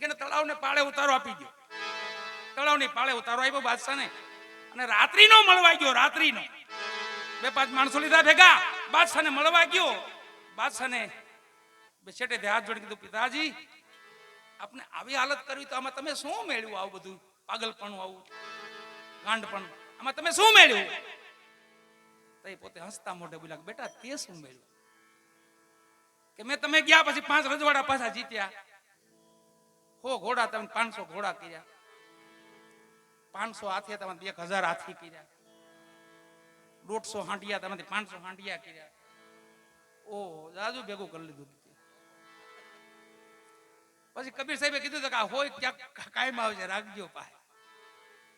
કે તળાવને પાળે ઉતારો આપી દો. તળાવની પાળે ઉતારો આપ્યો બાદશાહને અને રાત્રિનો મળવા ગયો. રાત્રિનો 2-5 માણસો લીધા ભેગા, બાદશાહને મળવા ગયો. બાદશાહને શેઠે હાથ જોડી કીધું, પિતાજી આપને આવી હાલત કરવી તો આમાં તમે શું મેળવ્યું? આવું બધું પાગલપણું, આવું ગાંડપણ, આમાં તમે શું મેળવ્યું? તો એ પોતે હસતા મોઢે બોલ્યા, બેટા તે શું મેળવ્યું? કે મેં તમે ગયા પછી 5 રજવાડા પાછા જીત્યા, 100 ઘોડા તમે 500 ઘોડા કર્યા, 500 હાથી તમે 1000 હાથી કર્યા, 150 હાંડિયા તમે 500 હાંડિયા કર્યા. ઓ જાજુ ભેગું કરી લીધું. પછી કબીર સાહેબે કીધું કે આ હોય ક્યાંક કાયમ આવશે, રાખજો પાસે.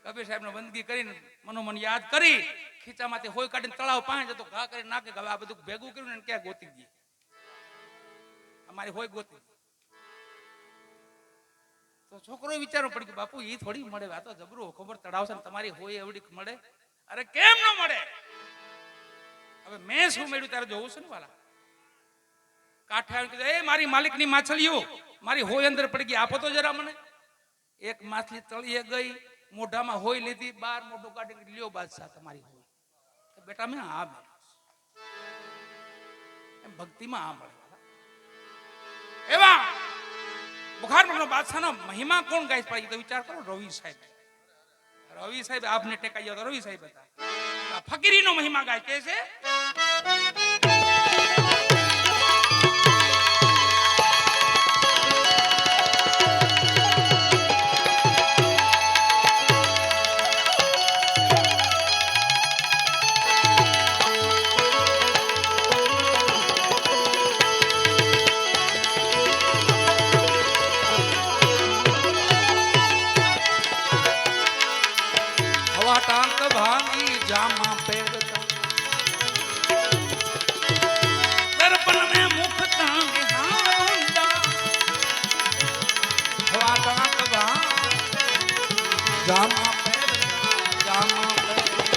કબીર સાહેબને બંદગી કરીને મનોમન યાદ કરી ખીચામાંથી હોય કાઢીને તળાવ પાસે જતો ઘા કરીને નાખે કે હવે આ બધું ભેગું કર્યું ને ક્યાં ગોતી દઈએ, અમારી હોય ગોતી. તો છોકરો વિચારવું પડી ગયું, બાપુ એ થોડી મળે, આ તો જબરું ખબર તળાવ છે ને તમારી હોય એવડી મળે. અરે કેમ ન મળે? હવે મેં શું મળ્યું તારે જોવું છે ને વાલા. કાંઠે આવી કીધું, એ મારી માલિકની માછલીઓ મારી હોય અંદર પડી ગઈ, આપો તો જરા મને. એક માછલી તળીએ ગઈ, મોઢામાં હોય લીધી, બાર મોઢું કાઢી લ્યો બાદશાહ તમારી હોય. બેટા મેં આ મળ્યું એમ ભક્તિમાં આ મળે. એવા બુખારનો બાદશાહનો મહિમા કોણ ગાય પડી તો વિચાર કરો. રવિ સાહેબ. રવિ સાહેબ આપને ટેકાઈ તો રવિ સાહેબ હતા. ફકીરીનો મહિમા ગાય કે છે, ટાંક ભાંગી જામા પહેરતા, દર્પણ में मुख तांगे हांडा. हवा ટાંક ભાંગ જામા પહેરતા, જામા પહેરતા,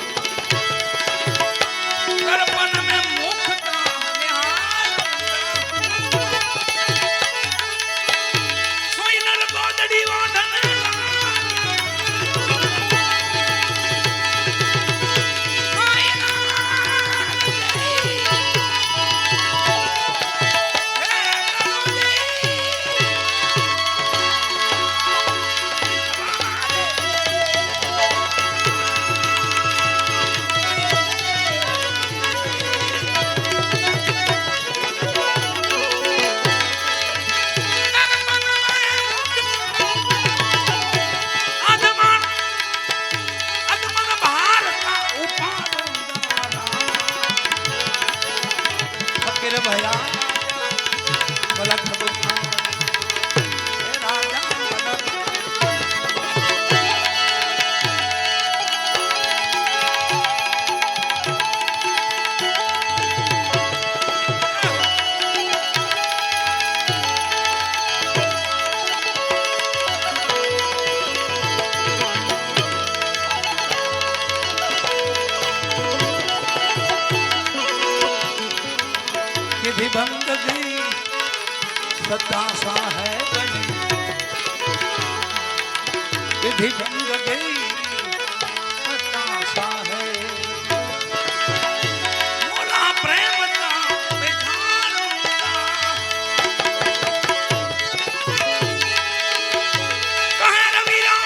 દર્પણ में मुख तांगे हांडा. સોઈ નર ગોદડી વાઢન भंग गई सतासा है बड़ी, विधि भंग गई सतासा है. मोला प्रेम का बिठारूंगा, कहे रविरा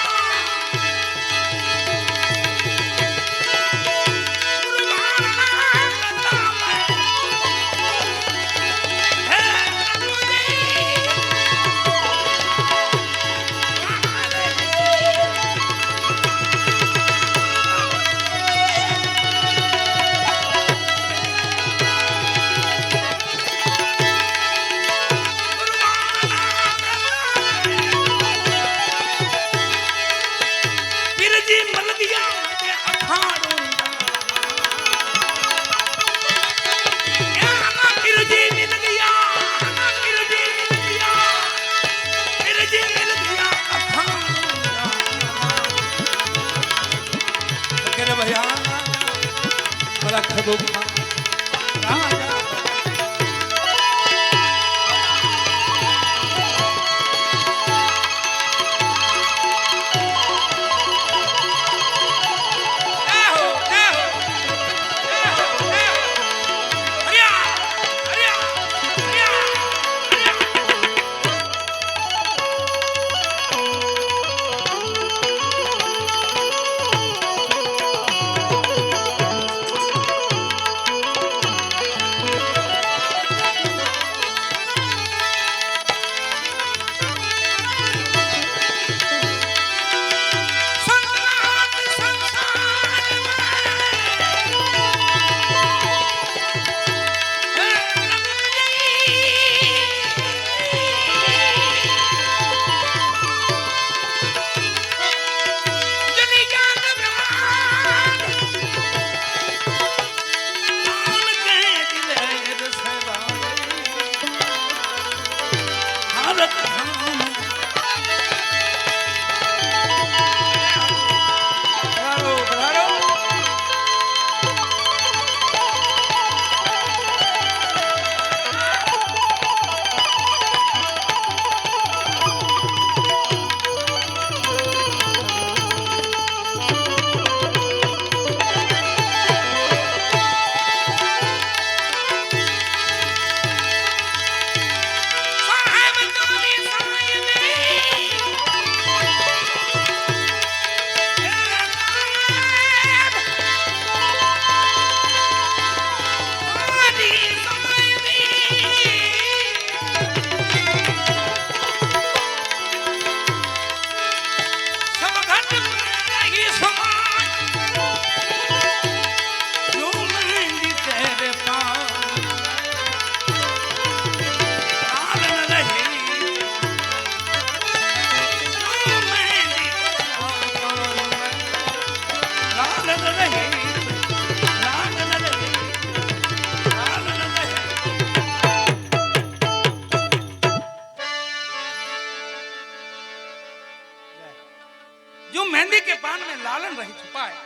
के पान में लालन रही છુપાય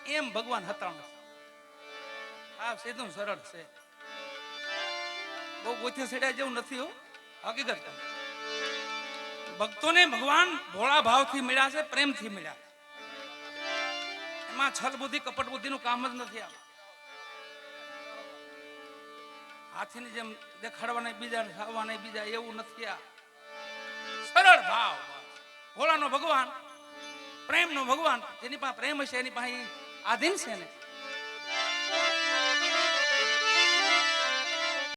એમ ભગવાન હતા નથી. આ સીધું સરળ છે, બહુ ગોથે સડ્યા જેવું નથી હો. હકીકત ભક્તોને ભગવાન ભોળા ભાવથી મળ્યા છે, પ્રેમથી મળ્યા. એમાં છલ બુદ્ધિ કપટ બુદ્ધિનું કામ જ નથી. આ હાથીની જેમ દેખાડવાના બીજા ખાવાના બીજા એવું નથી. આ સરળ ભાવ, ભોળાનો ભગવાન, પ્રેમનો ભગવાન. જેની પાસે પ્રેમ હશે એની પાસે આધીન છે ને.